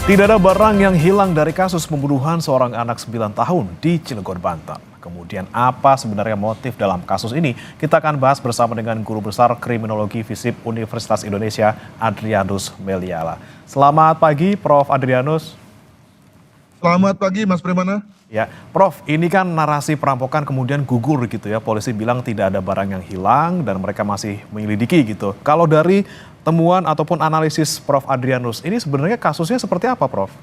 Tidak ada barang yang hilang dari kasus pembunuhan seorang anak 9 tahun di Cilegon, Banten. Kemudian apa sebenarnya motif dalam kasus ini? Kita akan bahas bersama dengan Guru Besar Kriminologi FISIP Universitas Indonesia, Adrianus Meliala. Selamat pagi, Prof. Adrianus. Selamat pagi, Mas Primana. Ya, Prof, ini kan narasi perampokan kemudian gugur gitu ya. Polisi bilang tidak ada barang yang hilang dan mereka masih menyelidiki gitu. Kalau dari temuan ataupun analisis Prof. Adrianus, ini sebenarnya kasusnya seperti apa, Prof?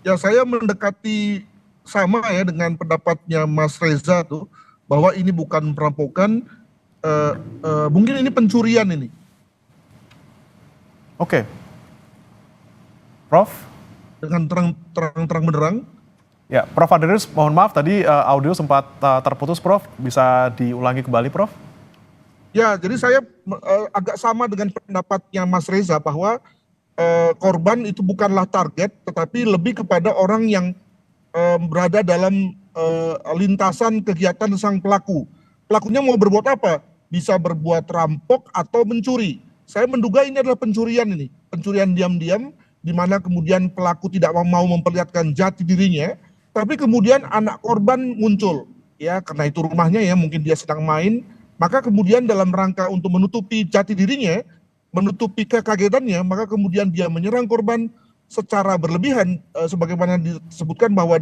Ya, saya mendekati sama ya dengan pendapatnya Mas Reza tuh, bahwa ini bukan perampokan, mungkin ini pencurian ini. Oke. Prof? Dengan terang benderang. Ya, Prof. Adrianus, mohon maaf tadi audio sempat terputus, Prof. Bisa diulangi kembali, Prof? Ya, jadi saya agak sama dengan pendapatnya Mas Reza bahwa korban itu bukanlah target, tetapi lebih kepada orang yang berada dalam lintasan kegiatan sang pelaku. Pelakunya mau berbuat apa? Bisa berbuat rampok atau mencuri. Saya menduga ini adalah pencurian ini. Pencurian diam-diam, di mana kemudian pelaku tidak mau memperlihatkan jati dirinya, tapi kemudian anak korban muncul. Ya, karena itu rumahnya ya, mungkin dia sedang main, maka kemudian dalam rangka untuk menutupi jati dirinya, menutupi kekagetannya, maka kemudian dia menyerang korban secara berlebihan, sebagaimana disebutkan bahwa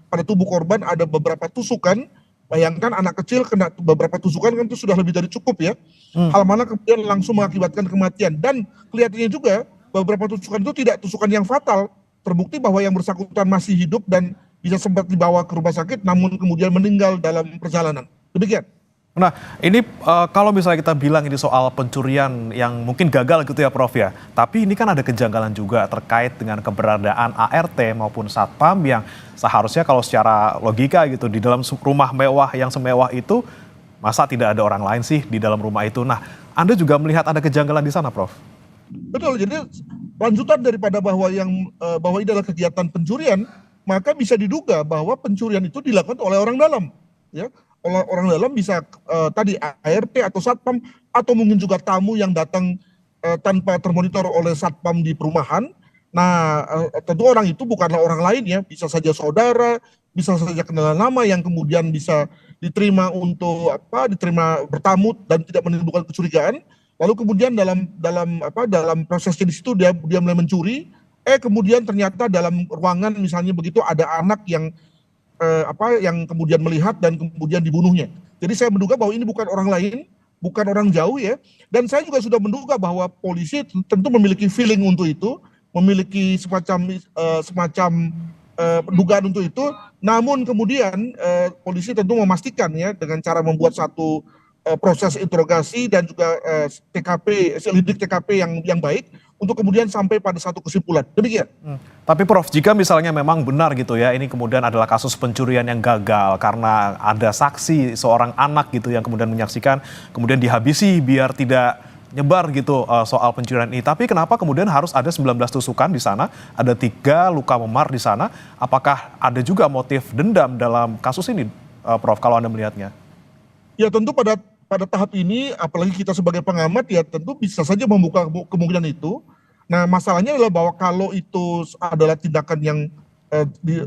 pada tubuh korban ada beberapa tusukan. Bayangkan anak kecil kena beberapa tusukan kan itu sudah lebih dari cukup ya. Hal mana kemudian langsung mengakibatkan kematian, dan kelihatannya juga beberapa tusukan itu tidak tusukan yang fatal. Terbukti bahwa yang bersangkutan masih hidup dan bisa sempat dibawa ke rumah sakit, namun kemudian meninggal dalam perjalanan. Demikian. Nah, ini kalau misalnya kita bilang ini soal pencurian yang mungkin gagal gitu ya, Prof ya. Tapi ini kan ada kejanggalan juga terkait dengan keberadaan ART maupun Satpam yang seharusnya kalau secara logika gitu di dalam rumah mewah yang semewah itu, masa tidak ada orang lain sih di dalam rumah itu. Nah, Anda juga melihat ada kejanggalan di sana, Prof? Betul, jadi lanjutan daripada bahwa bahwa ini adalah kegiatan pencurian, maka bisa diduga bahwa pencurian itu dilakukan oleh orang dalam, ya. Oleh orang dalam bisa tadi ART atau Satpam, atau mungkin juga tamu yang datang tanpa termonitor oleh Satpam di perumahan. Nah, tentu orang itu bukanlah orang lain ya, bisa saja saudara, bisa saja kenalan lama yang kemudian bisa diterima diterima bertamu dan tidak menimbulkan kecurigaan. Lalu kemudian dalam prosesnya di situ dia mulai mencuri, kemudian ternyata dalam ruangan misalnya begitu ada anak yang yang kemudian melihat dan kemudian dibunuhnya. Jadi saya menduga bahwa ini bukan orang lain, bukan orang jauh ya. Dan saya juga sudah menduga bahwa polisi tentu memiliki feeling untuk itu, memiliki semacam dugaan untuk itu. Namun kemudian polisi tentu memastikan ya dengan cara membuat satu proses interogasi dan juga selidik TKP yang baik untuk kemudian sampai pada satu kesimpulan. Demikian. Tapi Prof, jika misalnya memang benar gitu ya, ini kemudian adalah kasus pencurian yang gagal karena ada saksi seorang anak gitu yang kemudian menyaksikan, kemudian dihabisi biar tidak nyebar gitu soal pencurian ini. Tapi kenapa kemudian harus ada 19 tusukan di sana, ada 3 luka memar di sana? Apakah ada juga motif dendam dalam kasus ini, Prof, kalau Anda melihatnya? Ya tentu pada tahap ini, apalagi kita sebagai pengamat ya tentu bisa saja membuka kemungkinan itu. Nah, masalahnya adalah bahwa kalau itu adalah tindakan yang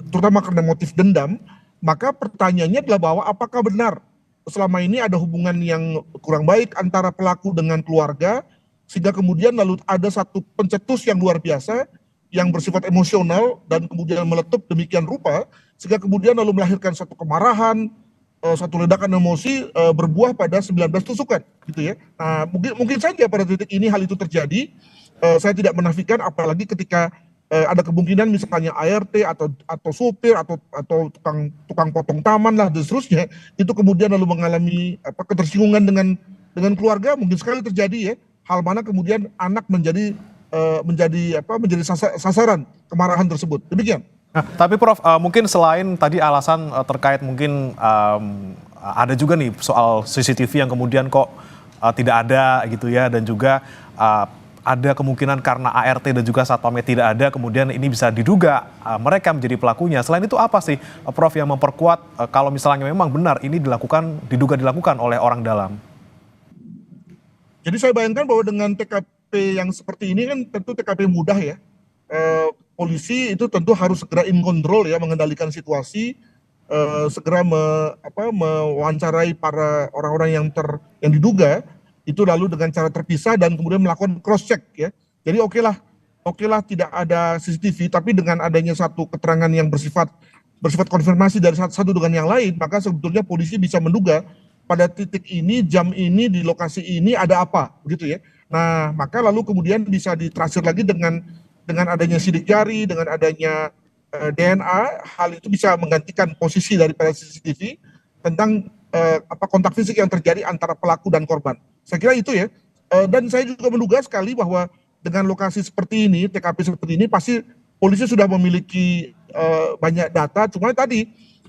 terutama karena motif dendam, maka pertanyaannya adalah bahwa apakah benar selama ini ada hubungan yang kurang baik antara pelaku dengan keluarga, sehingga kemudian lalu ada satu pencetus yang luar biasa yang bersifat emosional dan kemudian meletup demikian rupa, sehingga kemudian lalu melahirkan satu kemarahan, satu ledakan emosi berbuah pada 19 tusukan gitu ya. Nah, mungkin saja pada titik ini hal itu terjadi. Saya tidak menafikan, apalagi ketika ada kemungkinan misalnya ART atau supir atau tukang potong taman lah dan seterusnya, itu kemudian lalu mengalami ketersinggungan dengan keluarga, mungkin sekali terjadi ya. Hal mana kemudian anak menjadi sasaran kemarahan tersebut. Demikian. Nah, tapi Prof, mungkin selain tadi alasan terkait mungkin ada juga nih soal CCTV yang kemudian kok tidak ada gitu ya, dan juga ada kemungkinan karena ART dan juga Satpamnya tidak ada, kemudian ini bisa diduga mereka menjadi pelakunya. Selain itu apa sih, Prof, yang memperkuat kalau misalnya memang benar ini diduga dilakukan oleh orang dalam? Jadi saya bayangkan bahwa dengan TKP yang seperti ini kan tentu TKP mudah ya. polisi itu tentu harus segera in control ya, mengendalikan situasi, segera mewawancarai para orang-orang yang diduga itu, lalu dengan cara terpisah dan kemudian melakukan cross check ya. Jadi oke lah tidak ada CCTV, tapi dengan adanya satu keterangan yang bersifat konfirmasi dari satu dengan yang lain, maka sebetulnya polisi bisa menduga pada titik ini, jam ini, di lokasi ini ada apa, begitu ya. Nah, maka lalu kemudian bisa ditrasir lagi dengan adanya sidik jari, dengan adanya DNA, hal itu bisa menggantikan posisi daripada CCTV tentang kontak fisik yang terjadi antara pelaku dan korban. Saya kira itu ya. Dan saya juga menduga sekali bahwa dengan lokasi seperti ini, TKP seperti ini, pasti polisi sudah memiliki banyak data. Cuma tadi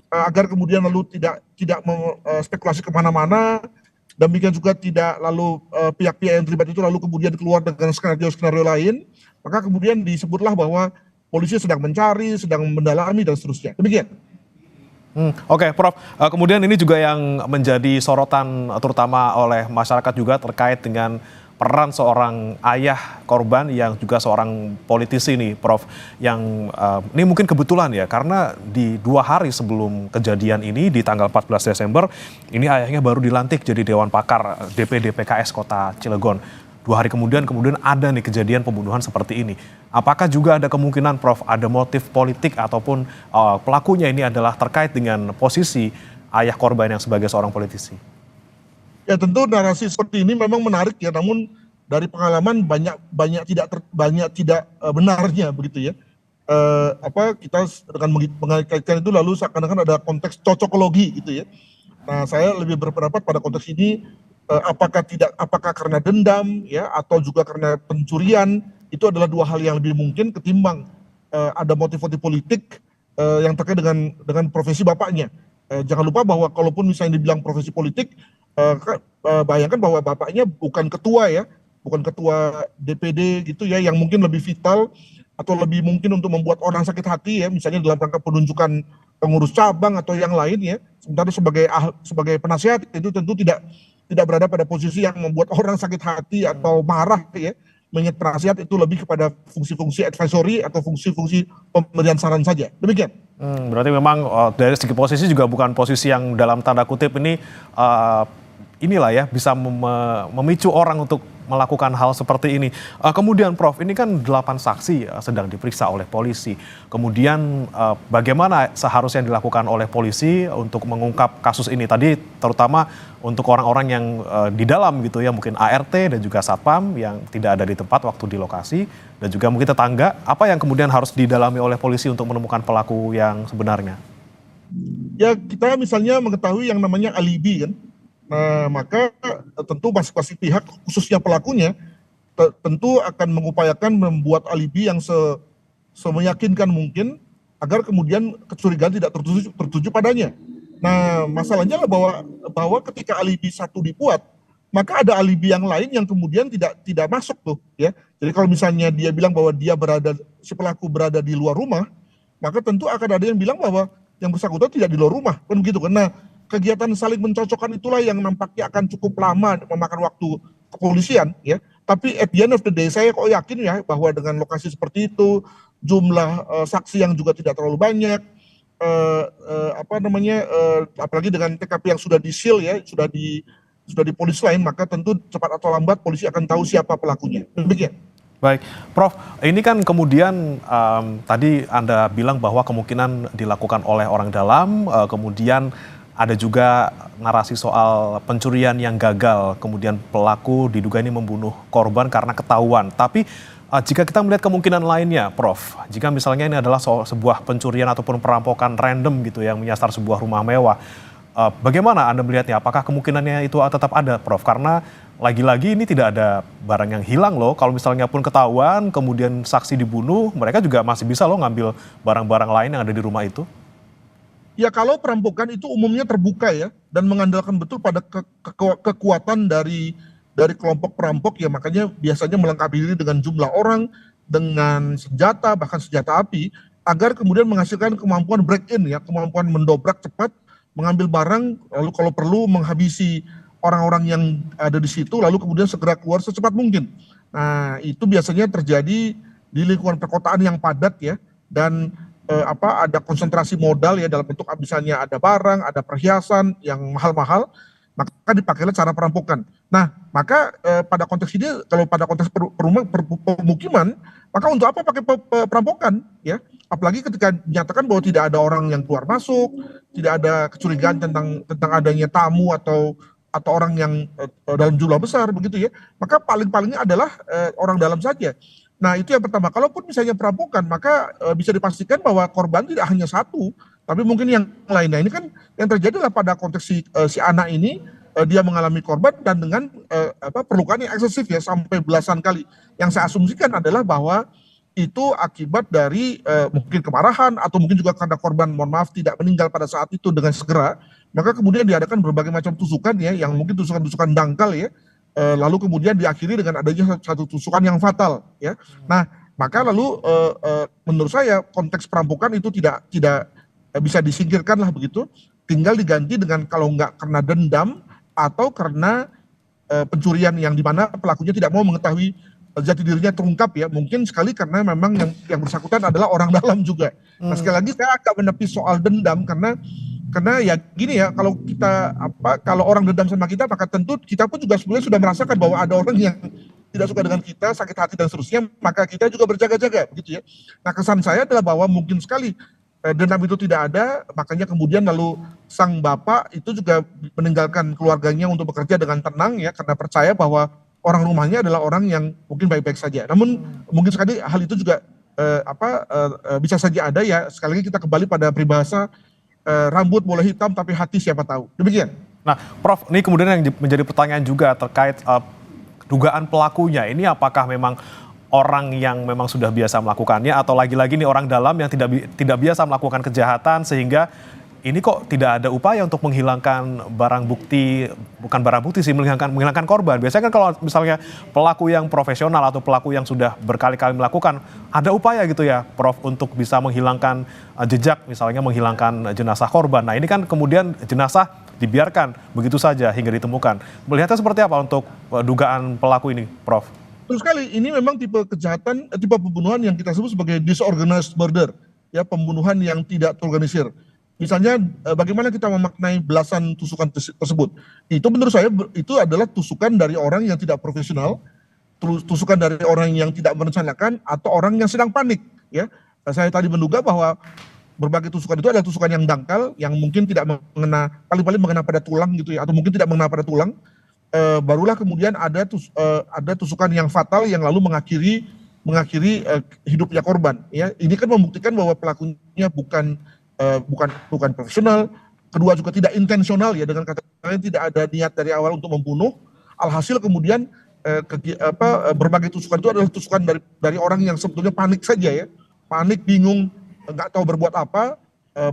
agar kemudian lalu tidak spekulasi kemana-mana, demikian juga tidak lalu pihak-pihak yang terlibat itu lalu kemudian keluar dengan skenario lain, maka kemudian disebutlah bahwa polisi sedang mencari, sedang mendalami dan seterusnya. Demikian. Oke, Prof. Kemudian ini juga yang menjadi sorotan terutama oleh masyarakat juga terkait dengan peran seorang ayah korban yang juga seorang politisi nih, Prof. Yang ini mungkin kebetulan ya, karena di 2 hari sebelum kejadian ini di tanggal 14 Desember, ini ayahnya baru dilantik jadi Dewan Pakar DPD PKS Kota Cilegon. 2 hari kemudian ada nih kejadian pembunuhan seperti ini. Apakah juga ada kemungkinan, Prof, ada motif politik ataupun pelakunya ini adalah terkait dengan posisi ayah korban yang sebagai seorang politisi? Ya tentu narasi seperti ini memang menarik ya, namun dari pengalaman banyak tidak benarnya begitu ya. Kita dengan mengaitkan itu lalu seakan-akan ada konteks cocokologi gitu ya. Nah, saya lebih berpendapat pada konteks ini apakah karena dendam ya, atau juga karena pencurian, itu adalah 2 hal yang lebih mungkin ketimbang ada motif-motif politik yang terkait dengan profesi bapaknya. Jangan lupa bahwa kalaupun misalnya dibilang profesi politik, bayangkan bahwa bapaknya bukan ketua DPD gitu ya, yang mungkin lebih vital atau lebih mungkin untuk membuat orang sakit hati ya, misalnya dalam rangka penunjukan pengurus cabang atau yang lain ya. Sementara sebagai penasihat itu tentu tidak berada pada posisi yang membuat orang sakit hati atau marah ya. Mengingat penasihat itu lebih kepada fungsi-fungsi advisory atau fungsi-fungsi pemberian saran saja. Demikian. Berarti memang dari segi posisi juga bukan posisi yang dalam tanda kutip ini inilah ya, bisa memicu orang untuk melakukan hal seperti ini. Kemudian Prof, ini kan 8 saksi sedang diperiksa oleh polisi. Kemudian bagaimana seharusnya dilakukan oleh polisi untuk mengungkap kasus ini? Tadi terutama untuk orang-orang yang di dalam gitu ya, mungkin ART dan juga Satpam yang tidak ada di tempat waktu di lokasi, dan juga mungkin tetangga. Apa yang kemudian harus didalami oleh polisi untuk menemukan pelaku yang sebenarnya? Ya, kita misalnya mengetahui yang namanya alibi kan. Nah, maka tentu masing-masing pihak, khususnya pelakunya, tentu akan mengupayakan membuat alibi yang semeyakinkan mungkin agar kemudian kecurigaan tidak tertuju padanya. Nah, masalahnya lah bahwa ketika alibi satu dibuat, maka ada alibi yang lain yang kemudian tidak masuk tuh ya. Jadi kalau misalnya dia bilang bahwa si pelaku berada di luar rumah, maka tentu akan ada yang bilang bahwa yang bersangkutan tidak di luar rumah, kan begitu kan. Nah, kegiatan saling mencocokkan itulah yang nampaknya akan cukup lama memakan waktu kepolisian ya. Tapi at the end of the day saya kok yakin ya bahwa dengan lokasi seperti itu, jumlah saksi yang juga tidak terlalu banyak, apalagi dengan TKP yang sudah di-seal ya, sudah di polis lain, maka tentu cepat atau lambat polisi akan tahu siapa pelakunya. Demikian. Baik, Prof, ini kan kemudian tadi Anda bilang bahwa kemungkinan dilakukan oleh orang dalam, kemudian ada juga narasi soal pencurian yang gagal, kemudian pelaku diduga ini membunuh korban karena ketahuan. Tapi jika kita melihat kemungkinan lainnya, Prof, jika misalnya ini adalah sebuah pencurian ataupun perampokan random gitu yang menyasar sebuah rumah mewah, bagaimana Anda melihatnya? Apakah kemungkinannya itu tetap ada, Prof? Karena lagi-lagi ini tidak ada barang yang hilang loh. Kalau misalnya pun ketahuan, kemudian saksi dibunuh, mereka juga masih bisa loh ngambil barang-barang lain yang ada di rumah itu. Ya kalau perampokan itu umumnya terbuka ya, dan mengandalkan betul pada kekuatan dari kelompok perampok ya, makanya biasanya melengkapi diri dengan jumlah orang, dengan senjata, bahkan senjata api, agar kemudian menghasilkan kemampuan break in ya, kemampuan mendobrak cepat, mengambil barang, lalu kalau perlu menghabisi orang-orang yang ada di situ, lalu kemudian segera keluar secepat mungkin. Nah, itu biasanya terjadi di lingkungan perkotaan yang padat ya, dan ada konsentrasi modal ya dalam bentuk misalnya ada barang, ada perhiasan yang mahal-mahal, maka dipakailah cara perampokan. Nah, maka pada konteks ini, kalau pada konteks pemukiman, maka untuk apa pakai perampokan ya? Apalagi ketika dinyatakan bahwa tidak ada orang yang keluar masuk, tidak ada kecurigaan tentang adanya tamu atau orang yang dalam jumlah besar begitu ya, maka palingnya adalah orang dalam saja. Nah, itu yang pertama. Kalaupun misalnya perampokan, maka bisa dipastikan bahwa korban tidak hanya satu, tapi mungkin yang lainnya. Ini kan yang terjadi adalah pada konteks si anak ini, dia mengalami korban dan dengan perlukaan yang eksesif ya, sampai belasan kali. Yang saya asumsikan adalah bahwa itu akibat dari mungkin kemarahan atau mungkin juga karena korban, mohon maaf, tidak meninggal pada saat itu dengan segera, maka kemudian diadakan berbagai macam tusukan ya, yang mungkin tusukan-tusukan dangkal ya, lalu kemudian diakhiri dengan adanya satu tusukan yang fatal ya. Nah, maka lalu menurut saya konteks perampokan itu tidak bisa disingkirkan lah begitu, tinggal diganti dengan kalau nggak karena dendam atau karena pencurian yang dimana pelakunya tidak mau mengetahui jati dirinya terungkap ya, mungkin sekali karena memang yang bersangkutan adalah orang dalam juga. Nah, sekali lagi saya agak menepis soal dendam karena ya gini ya, kalau orang dendam sama kita, maka tentu kita pun juga sebenarnya sudah merasakan bahwa ada orang yang tidak suka dengan kita, sakit hati dan seterusnya, maka kita juga berjaga-jaga begitu ya. Nah, kesan saya adalah bahwa mungkin sekali dendam itu tidak ada, makanya kemudian lalu sang bapak itu juga meninggalkan keluarganya untuk bekerja dengan tenang ya, karena percaya bahwa orang rumahnya adalah orang yang mungkin baik-baik saja. Namun mungkin sekali hal itu juga bisa saja ada ya. Sekali lagi kita kembali pada peribahasa rambut boleh hitam tapi hati siapa tahu. Demikian. Nah, Prof, ini kemudian yang menjadi pertanyaan juga terkait dugaan pelakunya. Ini apakah memang orang yang memang sudah biasa melakukannya atau lagi-lagi nih orang dalam yang tidak biasa melakukan kejahatan sehingga ini kok tidak ada upaya untuk menghilangkan barang bukti, bukan barang bukti sih, menghilangkan korban. Biasanya kan kalau misalnya pelaku yang profesional atau pelaku yang sudah berkali-kali melakukan, ada upaya gitu ya, Prof, untuk bisa menghilangkan jejak, misalnya menghilangkan jenazah korban. Nah, ini kan kemudian jenazah dibiarkan begitu saja hingga ditemukan. Melihatnya seperti apa untuk dugaan pelaku ini, Prof? Terus sekali, ini memang tipe kejahatan, tipe pembunuhan yang kita sebut sebagai disorganized murder, ya, pembunuhan yang tidak terorganisir. Misalnya bagaimana kita memaknai belasan tusukan tersebut. Itu menurut saya itu adalah tusukan dari orang yang tidak profesional, tusukan dari orang yang tidak merencanakan, atau orang yang sedang panik. Ya, saya tadi menduga bahwa berbagai tusukan itu adalah tusukan yang dangkal, yang mungkin tidak mengena, paling-paling mengena pada tulang gitu ya, atau mungkin tidak mengena pada tulang. Barulah kemudian ada tusukan yang fatal yang lalu mengakhiri hidupnya korban. Ya, ini kan membuktikan bahwa pelakunya bukan profesional, kedua juga tidak intensional ya, dengan kata lain tidak ada niat dari awal untuk membunuh. Alhasil kemudian berbagai tusukan itu adalah tusukan dari orang yang sebetulnya panik saja ya, panik, bingung, nggak tahu berbuat apa.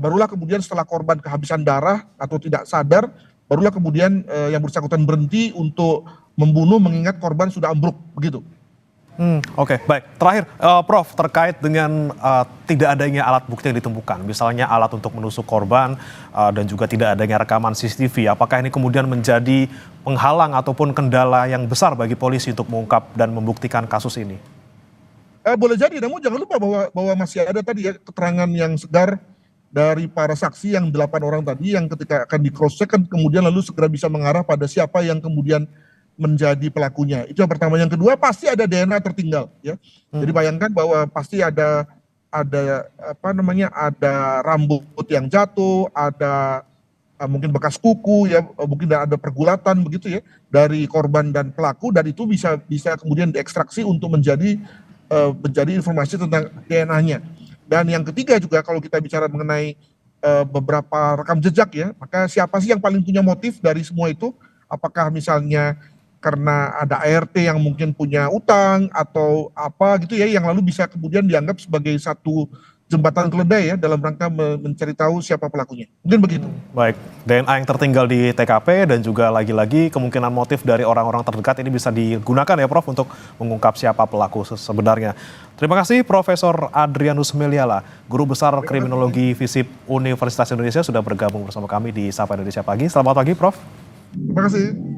Barulah kemudian setelah korban kehabisan darah atau tidak sadar, barulah kemudian yang bersangkutan berhenti untuk membunuh mengingat korban sudah ambruk begitu. Oke, baik. Terakhir, Prof, terkait dengan tidak adanya alat bukti yang ditemukan, misalnya alat untuk menusuk korban dan juga tidak adanya rekaman CCTV, apakah ini kemudian menjadi penghalang ataupun kendala yang besar bagi polisi untuk mengungkap dan membuktikan kasus ini? Boleh jadi, namun jangan lupa bahwa masih ada tadi ya keterangan yang segar dari para saksi yang 8 orang tadi, yang ketika akan di cross check kan kemudian lalu segera bisa mengarah pada siapa yang kemudian menjadi pelakunya. Itu yang pertama. Yang kedua, pasti ada DNA tertinggal ya. Jadi bayangkan bahwa pasti ada rambut yang jatuh, ada mungkin bekas kuku ya, mungkin ada pergulatan begitu ya dari korban dan pelaku, dan itu bisa kemudian diekstraksi untuk menjadi informasi tentang DNA-nya. Dan yang ketiga juga, kalau kita bicara mengenai beberapa rekam jejak ya, maka siapa sih yang paling punya motif dari semua itu? Apakah misalnya karena ada ART yang mungkin punya utang atau apa gitu ya, yang lalu bisa kemudian dianggap sebagai satu jembatan keledai ya dalam rangka mencari tahu siapa pelakunya. Mungkin begitu. Baik, DNA yang tertinggal di TKP dan juga lagi-lagi kemungkinan motif dari orang-orang terdekat ini bisa digunakan ya, Prof, untuk mengungkap siapa pelaku sebenarnya. Terima kasih Profesor Adrianus Meliala, Guru Besar Kriminologi FISIP Universitas Indonesia, sudah bergabung bersama kami di Sapa Indonesia Pagi. Selamat pagi, Prof. Terima kasih.